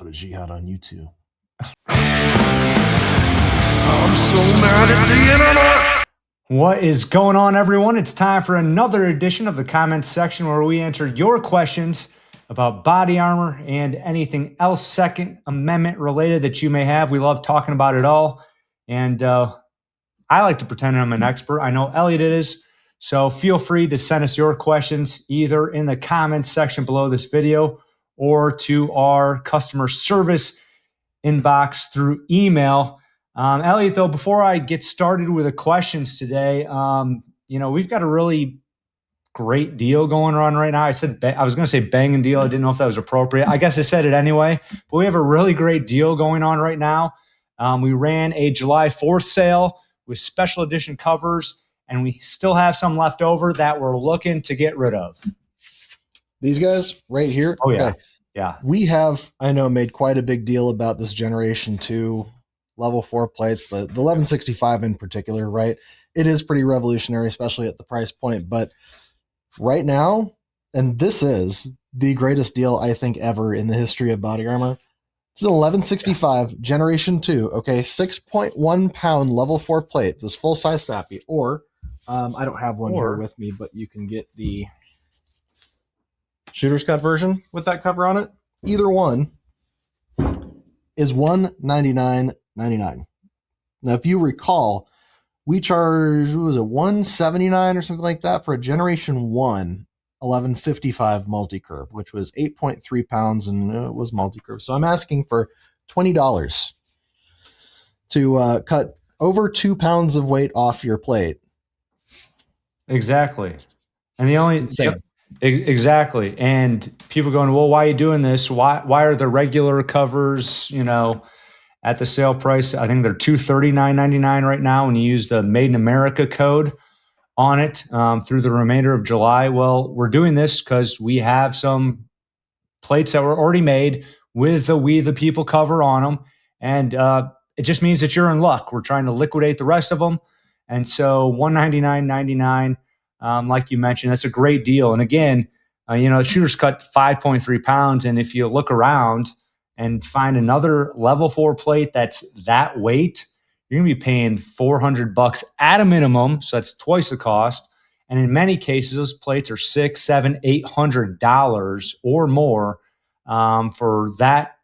Put a jihad on you too. I'm so mad at the internet. What is going on, everyone? It's time for another edition of the comments section where we answer your questions about body armor and anything else Second Amendment related that you may have. We love talking about it all. And I like to pretend I'm an expert. I know Elliot is. So feel free to send us your questions either in the comments section below this video or to our customer service inbox through email. Elliot, though, before I get started with the questions today, we've got a really great deal going on right now. I was going to say banging deal. I didn't know if that was appropriate. I guess I said it anyway, but we have a really great deal going on right now. We ran a July 4th sale with special edition covers, and we still have some left over that we're looking to get rid of. These guys right here. Oh, yeah. Okay. Yeah. We have, I know, made quite a big deal about this Generation 2 Level 4 plates, the 1165 in particular, right? It is pretty revolutionary, especially at the price point. But right now, and this is the greatest deal, I think, ever in the history of body armor. This is an 1165 Generation 2, okay? 6.1 pound Level 4 plate. This full-size Sappy. Or, I don't have one here with me, but you can get the shooter's cut version with that cover on it. Either one is $199.99. Now, if you recall, we charged, what was it, $179 or something like that for a Generation 1 1155 multi-curve, which was 8.3 pounds, and it was multi-curve. So I'm asking for $20 to cut over 2 pounds of weight off your plate. Exactly. And the only... Insane. Exactly. And people going, well, why are you doing this? Why are the regular covers, at the sale price? I think they're $239.99 right now when you use the Made in America code on it through the remainder of July. Well, we're doing this because we have some plates that were already made with the We the People cover on them. And it just means that you're in luck. We're trying to liquidate the rest of them. And so $199.99. Like you mentioned, that's a great deal. And again, shooter's cut 5.3 pounds. And if you look around and find another level 4 plate that's that weight, you're going to be paying $400 at a minimum. So that's twice the cost. And in many cases, those plates are $600, $700, $800 or more for that,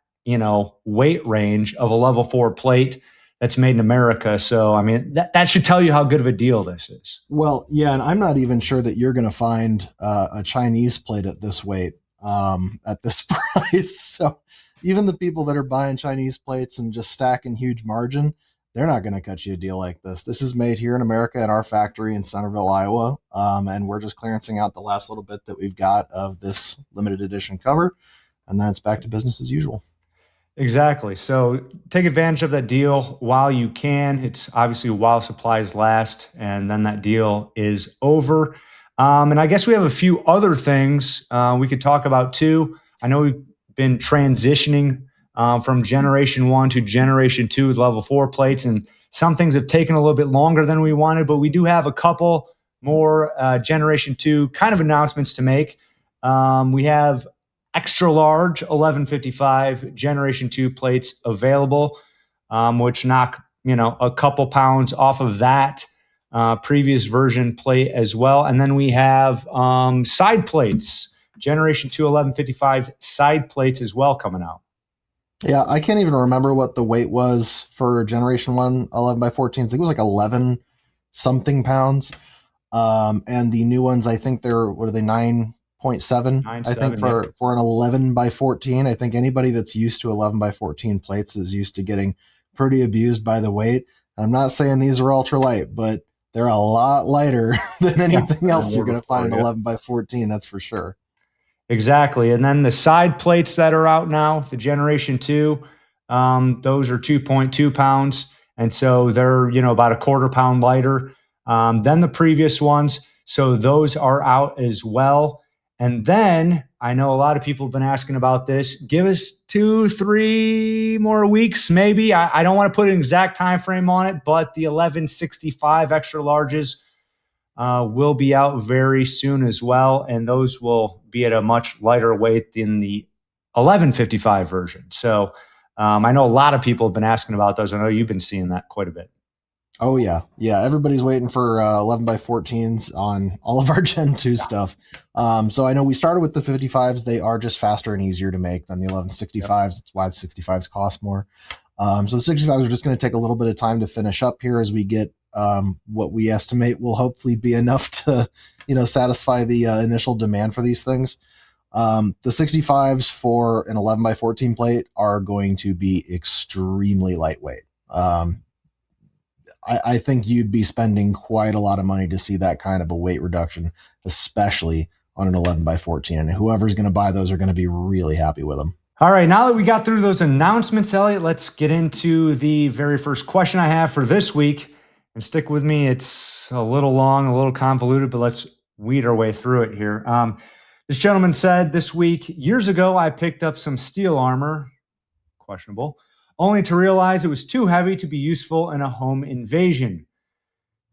weight range of a level 4 plate that's made in America. So, I mean, that should tell you how good of a deal this is. Well, yeah, and I'm not even sure that you're going to find a Chinese plate at this weight, at this price. So even the people that are buying Chinese plates and just stacking huge margin, they're not going to cut you a deal like this. This is made here in America at our factory in Centerville, Iowa, and we're just clearancing out the last little bit that we've got of this limited edition cover, and then it's back to business as usual. Exactly. So take advantage of that deal while you can. It's obviously while supplies last, and then that deal is over. And I guess we have a few other things we could talk about too. I know we've been transitioning from Generation 1 to Generation 2 with level 4 plates, and some things have taken a little bit longer than we wanted, but we do have a couple more Generation 2 kind of announcements to make. We have extra large 1155 Generation 2 plates available, which knock a couple pounds off of that previous version plate as well. And then we have side plates, Generation 2 1155 side plates as well coming out. Yeah, I can't even remember what the weight was for Generation 1 11x14s. I think it was like 11 something pounds. And the new ones, I think they're, what are they, 9.7? I think for an 11x14. I think anybody that's used to 11x14 plates is used to getting pretty abused by the weight. And I'm not saying these are ultra light, but they're a lot lighter than anything else you're going to find in 11x14. That's for sure. Exactly. And then the side plates that are out now, the Generation 2, those are 2.2 pounds. And so they're, about a quarter pound lighter than the previous ones. So those are out as well. And then I know a lot of people have been asking about this. Give us 2-3 more weeks, maybe. I don't want to put an exact time frame on it, but the 1165 extra larges will be out very soon as well. And those will be at a much lighter weight than the 1155 version. So I know a lot of people have been asking about those. I know you've been seeing that quite a bit. Oh yeah. Everybody's waiting for 11x14s on all of our Gen 2 stuff. So I know we started with the 55s. They are just faster and easier to make than the 1165s. Yep. That's why the 65s cost more. So the 65s are just going to take a little bit of time to finish up here as we get what we estimate will hopefully be enough to, satisfy the initial demand for these things. The 65s for an 11x14 plate are going to be extremely lightweight. I think you'd be spending quite a lot of money to see that kind of a weight reduction, especially on an 11x14. And whoever's going to buy those are going to be really happy with them. All right, now that we got through those announcements, Elliot, let's get into the very first question I have for this week. And stick with me. It's a little long, a little convoluted, but let's weed our way through it here. This gentleman said this week, years ago, I picked up some steel armor, questionable, only to realize it was too heavy to be useful in a home invasion.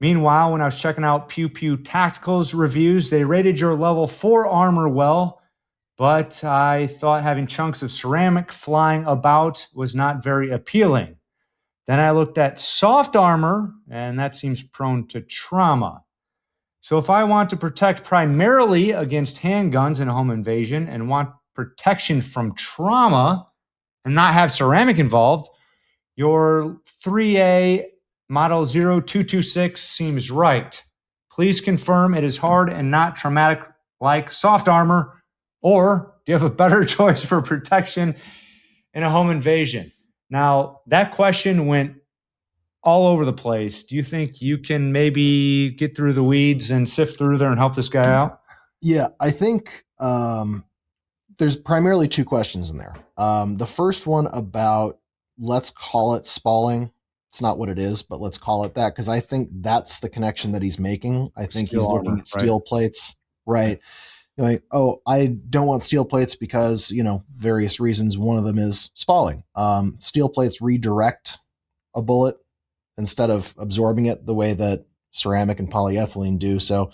Meanwhile, when I was checking out Pew Pew Tactical's reviews, they rated your level 4 armor well, but I thought having chunks of ceramic flying about was not very appealing. Then I looked at soft armor, and that seems prone to trauma. So if I want to protect primarily against handguns in a home invasion and want protection from trauma and not have ceramic involved, your 3A model 0226 seems right. Please confirm it is hard and not traumatic like soft armor, or do you have a better choice for protection in a home invasion? Now, that question went all over the place. Do you think you can maybe get through the weeds and sift through there and help this guy out? Yeah, I think there's primarily two questions in there. The first one about, let's call it spalling. It's not what it is, but let's call it that, because I think that's the connection that he's making. I think he's looking at steel plates, right? Like, oh, I don't want steel plates because, various reasons. One of them is spalling. Steel plates redirect a bullet instead of absorbing it the way that ceramic and polyethylene do. So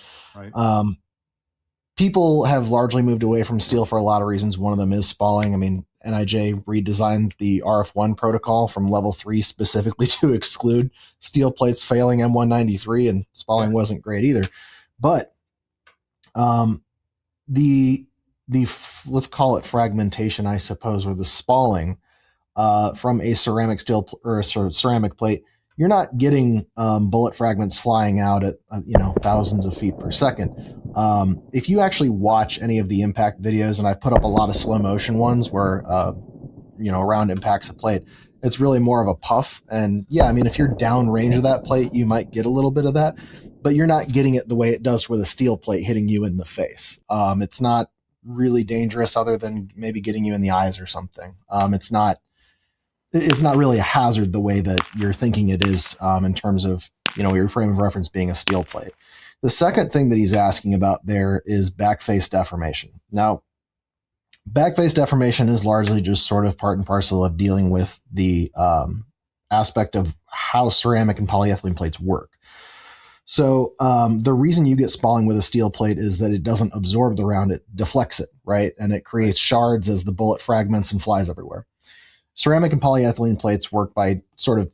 people have largely moved away from steel for a lot of reasons. One of them is spalling. I mean, NIJ redesigned the RF1 protocol from level 3 specifically to exclude steel plates failing M193, and spalling wasn't great either. But the let's call it fragmentation, I suppose, or the spalling from a ceramic steel or a sort of ceramic plate, you're not getting bullet fragments flying out at thousands of feet per second. If you actually watch any of the impact videos, and I've put up a lot of slow motion ones where a round impacts a plate, it's really more of a puff. And yeah, I mean, if you're downrange of that plate, you might get a little bit of that, but you're not getting it the way it does with a steel plate hitting you in the face. It's not really dangerous other than maybe getting you in the eyes or something. It's not really a hazard the way that you're thinking it is in terms of, your frame of reference being a steel plate. The second thing that he's asking about there is backface deformation. Now, backface deformation is largely just sort of part and parcel of dealing with the aspect of how ceramic and polyethylene plates work. So the reason you get spalling with a steel plate is that it doesn't absorb the round, it deflects it, right? And it creates shards as the bullet fragments and flies everywhere. Ceramic and polyethylene plates work by sort of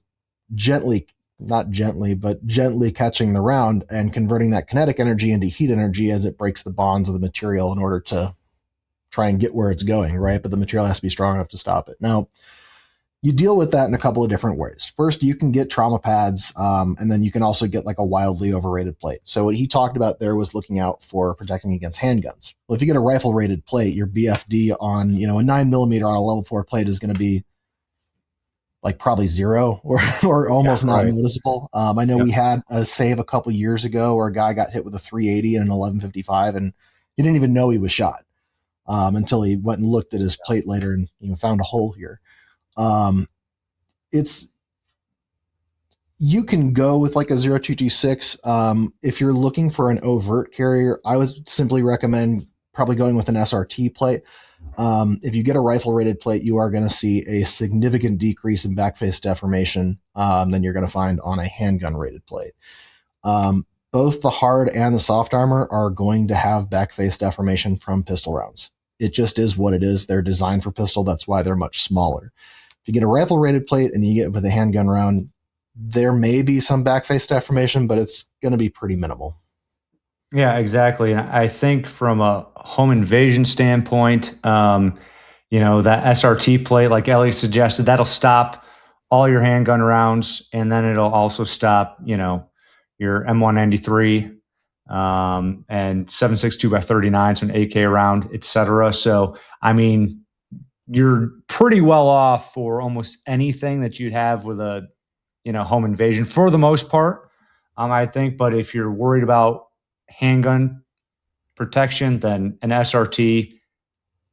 gently catching the round and converting that kinetic energy into heat energy as it breaks the bonds of the material in order to try and get where it's going, right? But the material has to be strong enough to stop it. Now, you deal with that in a couple of different ways. First, you can get trauma pads, and then you can also get like a wildly overrated plate. So what he talked about there was looking out for protecting against handguns. Well, if you get a rifle rated plate, your BFD on, a 9mm on a level 4 plate is going to be like probably zero or almost not noticeable. I know we had a save a couple years ago where a guy got hit with a 380 and an 1155, and he didn't even know he was shot until he went and looked at his plate later and found a hole here. You can go with like a 0226. If you're looking for an overt carrier, I would simply recommend probably going with an SRT plate. If you get a rifle rated plate, you are going to see a significant decrease in backface deformation than you're going to find on a handgun rated plate. Both the hard and the soft armor are going to have backface deformation from pistol rounds. It just is what it is. They're designed for pistol. That's why they're much smaller. If you get a rifle rated plate and you get with a handgun round, there may be some backface deformation, but it's going to be pretty minimal. Yeah, exactly. And I think from a home invasion standpoint, that SRT plate, like Elliot suggested, that'll stop all your handgun rounds, and then it'll also stop, your M193 and 7.62 by 39, so an AK round, etc. So, I mean, you're pretty well off for almost anything that you'd have with a, home invasion for the most part, I think. But if you're worried about handgun protection, then an SRT,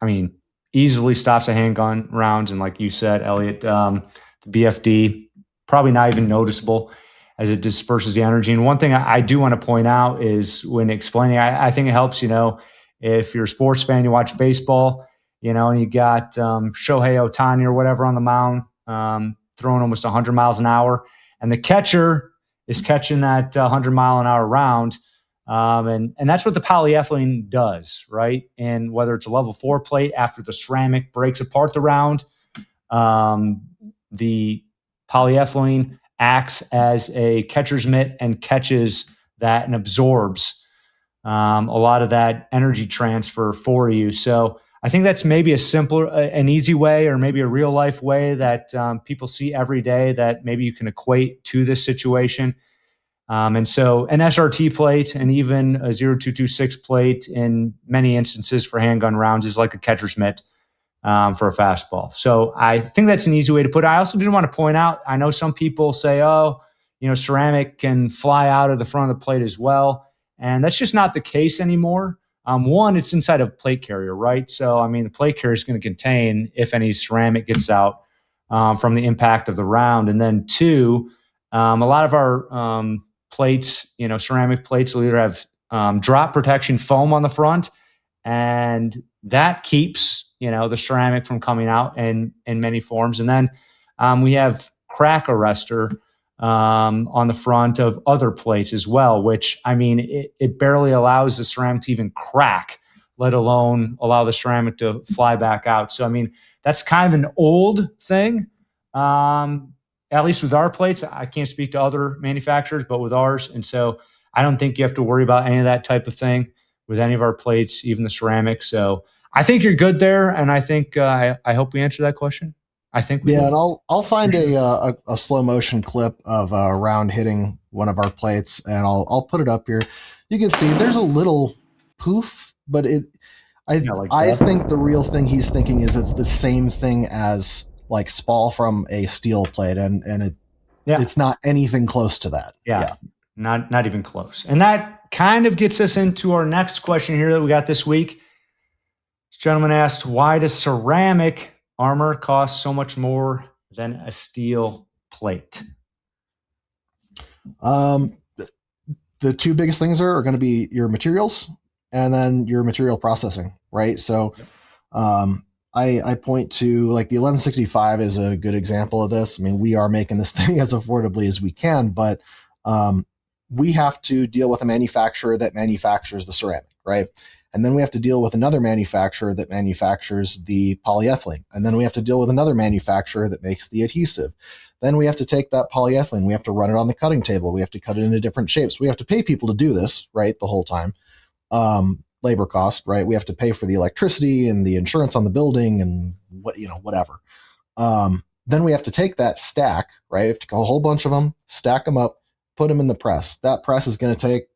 I mean, easily stops a handgun rounds. And like you said, Elliot, the BFD, probably not even noticeable as it disperses the energy. And one thing I do want to point out is when explaining, I think it helps, if you're a sports fan, you watch baseball, and you got Shohei Ohtani or whatever on the mound, throwing almost 100 miles an hour. And the catcher is catching that 100-mile-an-hour round. And that's what the polyethylene does, right? And whether it's a level 4 plate, after the ceramic breaks apart the round, the polyethylene acts as a catcher's mitt and catches that and absorbs a lot of that energy transfer for you. So I think that's maybe an easy way, or maybe a real life way that people see every day that maybe you can equate to this situation. And so an SRT plate and even a 0226 plate in many instances for handgun rounds is like a catcher's mitt for a fastball. So I think that's an easy way to put it. I also did want to point out, I know some people say, ceramic can fly out of the front of the plate as well. And that's just not the case anymore. One, it's inside of a plate carrier, right? So, I mean, the plate carrier is going to contain, if any ceramic gets out from the impact of the round. And then two, a lot of our plates, ceramic plates will either have drop protection foam on the front, and that keeps, the ceramic from coming out in many forms. And then we have crack arrestor on the front of other plates as well, which, I mean, it barely allows the ceramic to even crack, let alone allow the ceramic to fly back out. So, I mean, that's kind of an old thing. At least with our plates, I can't speak to other manufacturers, but with ours. And so I don't think you have to worry about any of that type of thing with any of our plates, even the ceramic. So I think you're good there. And I think, I hope we answered that question. I think we did. And I'll find a slow motion clip of a round hitting one of our plates, and I'll put it up here. You can see there's a little poof, but I think the real thing he's thinking is it's the same thing as like spall from a steel plate, and it's not anything close to that. Yeah. Not even close. And that kind of gets us into our next question here that we got this week. This gentleman asked, why does ceramic armor cost so much more than a steel plate? The two biggest things are going to be your materials and then your material processing, right? So I point to like the 1165 is a good example of this. I mean, we are making this thing as affordably as we can, but we have to deal with a manufacturer that manufactures the ceramic, right? And then we have to deal with another manufacturer that manufactures the polyethylene. And then we have to deal with another manufacturer that makes the adhesive. Then we have to take that polyethylene, we have to run it on the cutting table. We have to cut it into different shapes. We have to pay people to do this, right? The whole time. Labor cost, right? We have to pay for the electricity and the insurance on the building and whatever. Then we have to take that stack, right? We have to go a whole bunch of them, stack them up, put them in the press. That press is going to take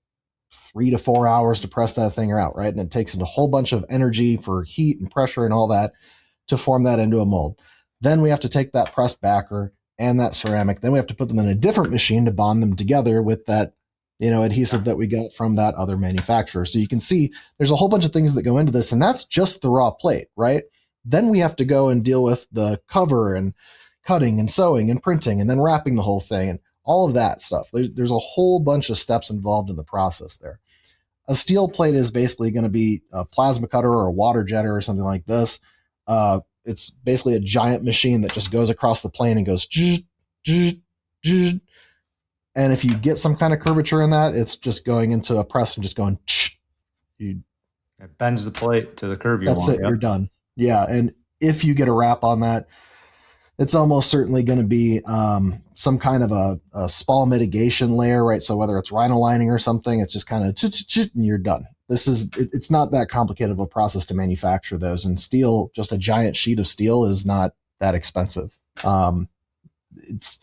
3 to 4 hours to press that thing out, right? And it takes a whole bunch of energy for heat and pressure and all that to form that into a mold. Then we have to take that pressed backer and that ceramic. Then we have to put them in a different machine to bond them together with that, adhesive that we got from that other manufacturer. So you can see there's a whole bunch of things that go into this, and that's just the raw plate, right? Then we have to go and deal with the cover and cutting and sewing and printing and then wrapping the whole thing and all of that stuff. There's a whole bunch of steps involved in the process there. A steel plate is basically going to be a plasma cutter or a water jetter or something like this. It's basically a giant machine that just goes across the plane and goes, and if you get some kind of curvature in that, it's just going into a press and just going, It bends the plate to the curve you That's want. it. Yep. You're done. Yeah. And if you get a wrap on that, it's almost certainly going to be some kind of a spall mitigation layer, right? So whether it's rhino lining or something, it's just kind of and you're done. It's not that complicated of a process to manufacture those. And steel, just a giant sheet of steel, is not that expensive. It's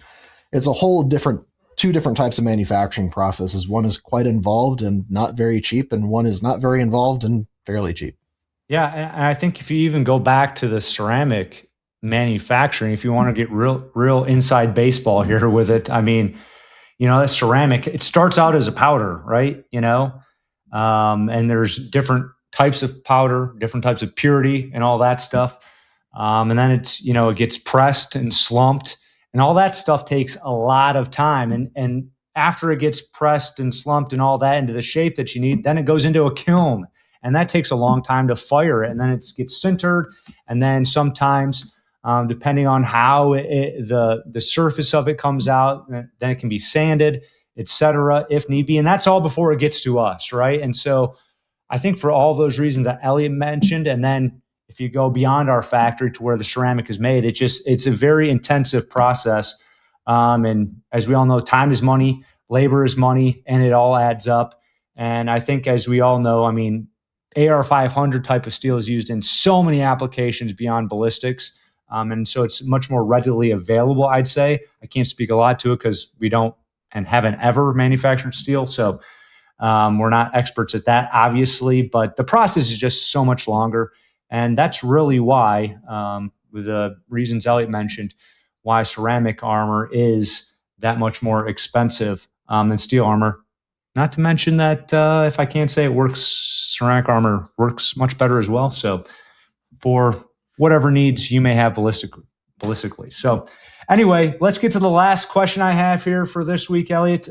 a whole different, two different types of manufacturing processes. One is quite involved and not very cheap, and one is not very involved and fairly cheap. Yeah, and I think if you even go back to the ceramic manufacturing, if you want to get real inside baseball here with it, I mean, that ceramic, it starts out as a powder, right? And there's different types of powder, different types of purity, and all that stuff. And then it gets pressed and slumped, and all that stuff takes a lot of time. And after it gets pressed and slumped and all that into the shape that you need, then it goes into a kiln. And that takes a long time to fire it. And then it gets sintered. And then sometimes, depending on how the surface of it comes out, then it can be sanded, etc., if need be. And that's all before it gets to us, right? And so I think for all those reasons that Elliot mentioned, and then if you go beyond our factory to where the ceramic is made, it's a very intensive process. And as we all know, time is money, labor is money, and it all adds up. And I think, as we all know, I mean, AR500 type of steel is used in so many applications beyond ballistics. And so it's much more readily available, I'd say. I can't speak a lot to it because we don't and haven't ever manufactured steel. So we're not experts at that, obviously, but the process is just so much longer. And that's really why, with the reasons Elliot mentioned, why ceramic armor is that much more expensive than steel armor. Not to mention that, if I can't say it works, ceramic armor works much better as well. So for whatever needs you may have ballistically. So anyway, let's get to the last question I have here for this week, Elliot.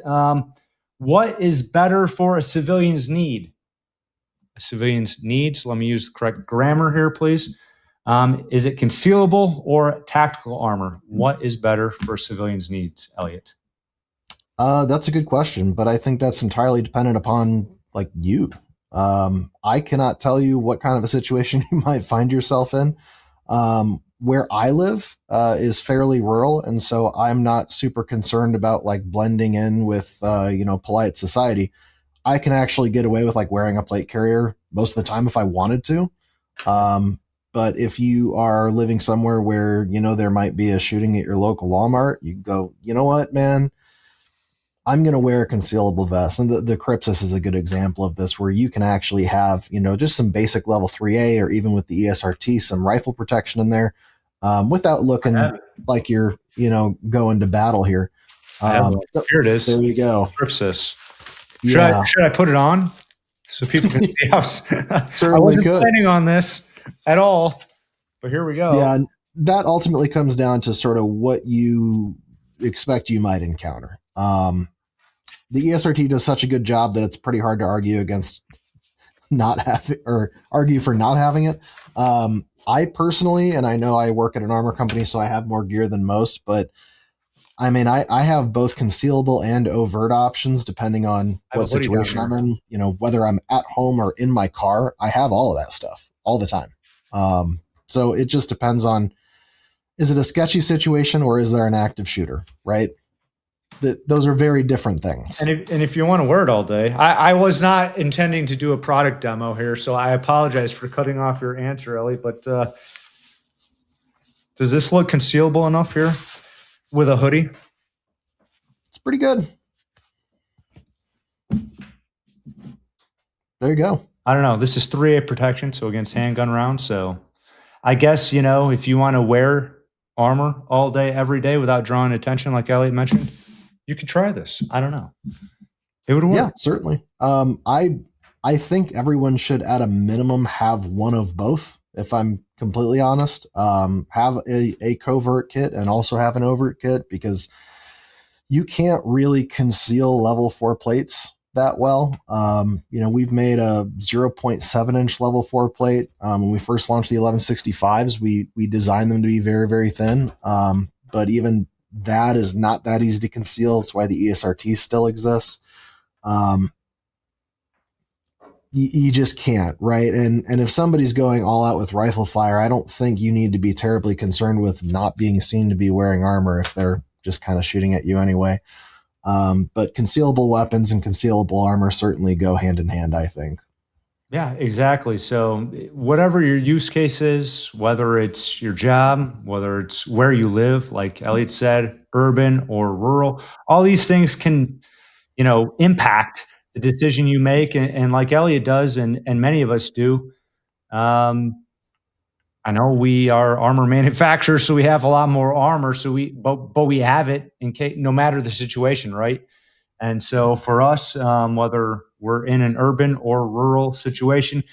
What is better for a civilian's need? A civilian's needs. Let me use the correct grammar here, please. Is it concealable or tactical armor? What is better for a civilian's needs, Elliot? That's a good question, but I think that's entirely dependent upon like you. I cannot tell you what kind of a situation you might find yourself in. Where I live is fairly rural, and so I'm not super concerned about like blending in with polite society. I can actually get away with like wearing a plate carrier most of the time if I wanted to. But if you are living somewhere where there might be a shooting at your local Walmart, you go, you know what, man, I'm going to wear a concealable vest. And the Crypsis is a good example of this, where you can actually have, just some basic level 3A, or even with the ESRT, some rifle protection in there, without looking like you're, going to battle here. Here it is. There you go. Crypsis. Yeah. Should I put it on so people can see how? Certainly I wasn't could. planning on this at all, but here we go. Yeah, and that ultimately comes down to sort of what you expect you might encounter. The ESRT does such a good job that it's pretty hard to argue against not having, or argue for not having it. I personally, and I know I work at an armor company, so I have more gear than most, but I mean, I have both concealable and overt options depending on what situation I'm in, whether I'm at home or in my car. I have all of that stuff all the time. So it just depends on, is it a sketchy situation or is there an active shooter, right? Those are very different things. And if you want to wear it all day, I was not intending to do a product demo here, so I apologize for cutting off your answer, Ellie. But does this look concealable enough here with a hoodie? It's pretty good. There you go. I don't know. This is 3A protection, so against handgun rounds. So I guess, if you want to wear armor all day, every day without drawing attention, like Elliot mentioned, you could try this. I don't know. It would work. Yeah, certainly. I think everyone should at a minimum have one of both, if I'm completely honest. Have a covert kit and also have an overt kit, because you can't really conceal level 4 plates that well. We've made a 0.7 inch level 4 plate. When we first launched the 1165s, we designed them to be very, very thin. But even that is not that easy to conceal. That's why the ESRT still exists. you just can't, right? And if somebody's going all out with rifle fire, I don't think you need to be terribly concerned with not being seen to be wearing armor if they're just kind of shooting at you anyway. But concealable weapons and concealable armor certainly go hand in hand, I think. Yeah, exactly. So, whatever your use case is, whether it's your job, whether it's where you live, like Elliot said, urban or rural, all these things can, impact the decision you make. And like Elliot does, and many of us do. Um, I know we are armor manufacturers, so we have a lot more armor. But we have it in case, no matter the situation, right? And so for us, whether we're in an urban or rural situation,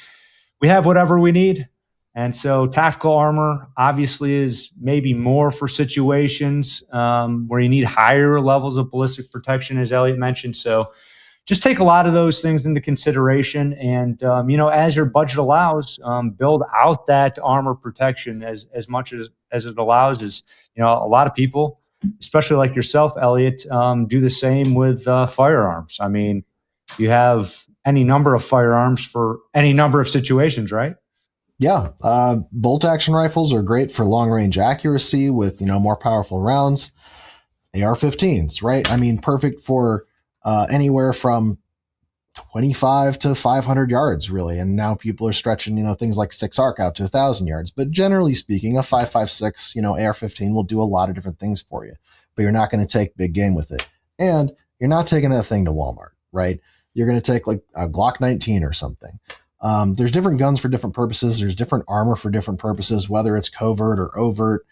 we have whatever we need. And so tactical armor obviously is maybe more for situations where you need higher levels of ballistic protection, as Elliot mentioned. So just take a lot of those things into consideration. And, as your budget allows, build out that armor protection as much as it allows. Is, a lot of people, especially like yourself, Elliot, do the same with firearms. I mean, you have any number of firearms for any number of situations, right? Yeah, bolt action rifles are great for long range accuracy with more powerful rounds. AR-15s, right? I mean, perfect for anywhere from 25 to 500 yards, really. And now people are stretching, things like 6 arc out to 1,000 yards. But generally speaking, a 5.56, AR-15 will do a lot of different things for you. But you're not going to take big game with it, and you're not taking that thing to Walmart, right? You're going to take like a Glock 19 or something. There's different guns for different purposes. There's different armor for different purposes, whether it's covert or overt.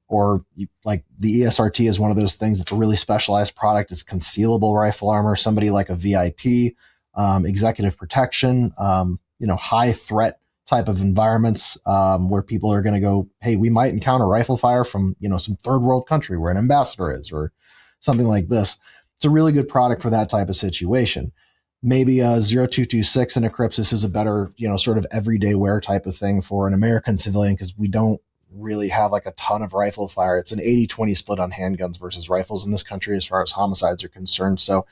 Or like the ESRT is one of those things that's a really specialized product. It's concealable rifle armor. Somebody like a VIP, executive protection, high threat type of environments where people are going to go, hey, we might encounter rifle fire from, some third world country where an ambassador is or something like this. It's a really good product for that type of situation. Maybe a 0226 in a Crypsis is a better, sort of everyday wear type of thing for an American civilian because we don't really have like a ton of rifle fire. It's an 80-20 split on handguns versus rifles in this country as far as homicides are concerned. So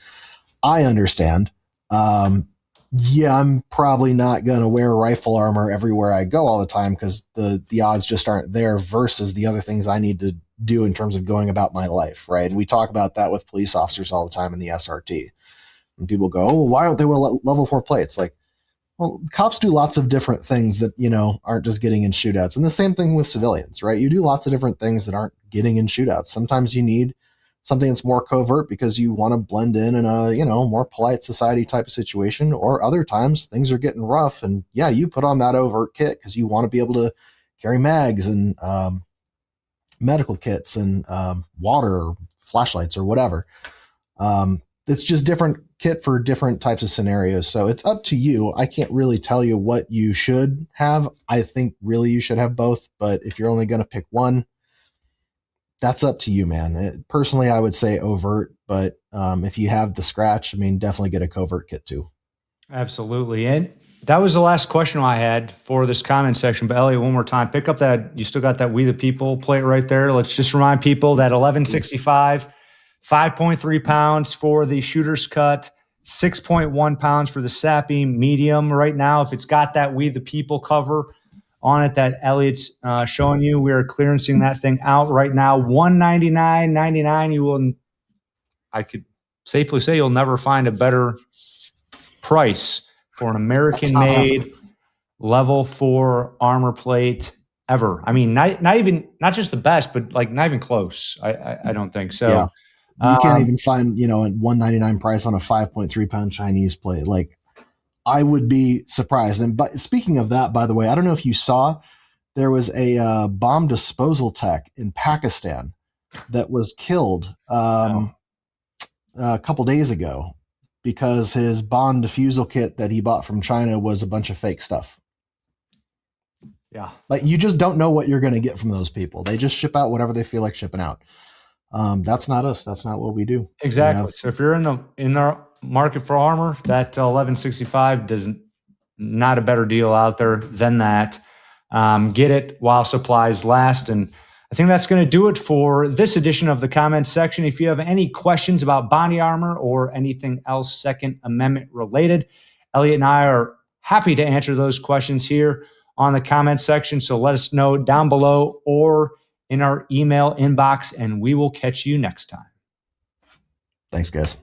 I understand. I'm probably not going to wear rifle armor everywhere I go all the time because the odds just aren't there versus the other things I need to do in terms of going about my life, right? And we talk about that with police officers all the time in the SRT. And people go, oh, well, why don't they wear level 4 plates? Like, well, cops do lots of different things that, aren't just getting in shootouts. And the same thing with civilians, right? You do lots of different things that aren't getting in shootouts. Sometimes you need something that's more covert because you want to blend in a, more polite society type of situation. Or other times things are getting rough. And yeah, you put on that overt kit because you want to be able to carry mags and medical kits and water or flashlights or whatever. It's just different kit for different types of scenarios. So it's up to you. I can't really tell you what you should have. I think really you should have both. But if you're only going to pick one, that's up to you, man. Personally, I would say overt. But if you have the scratch, definitely get a covert kit too. Absolutely. And that was the last question I had for this comment section. But Elliot, one more time, pick up that. You still got that We the People plate right there. Let's just remind people that 1165. 5.3 pounds for the shooter's cut, 6.1 pounds for the sappy medium. Right now, if it's got that We the People cover on it that Elliot's showing you, we are clearancing that thing out right now. $199.99. I could safely say you'll never find a better price for an American-made level 4 armor plate ever. Not just the best, but like not even close. I don't think so. Yeah. You can't even find, a $199 price on a 5.3 pound Chinese plate. Like, I would be surprised. And but speaking of that, by the way, I don't know if you saw, there was a bomb disposal tech in Pakistan that was killed a couple days ago because his bomb defusal kit that he bought from China was a bunch of fake stuff. Yeah. Like, you just don't know what you're going to get from those people. They just ship out whatever they feel like shipping out. That's not us. That's not what we do. Exactly. So if you're in the market for armor, that 1165 doesn't not a better deal out there than that. Get it while supplies last. And I think that's going to do it for this edition of the comments section. If you have any questions about body armor or anything else Second Amendment related, Elliot and I are happy to answer those questions here on the comment section. So let us know down below or in our email inbox, and we will catch you next time. Thanks, guys.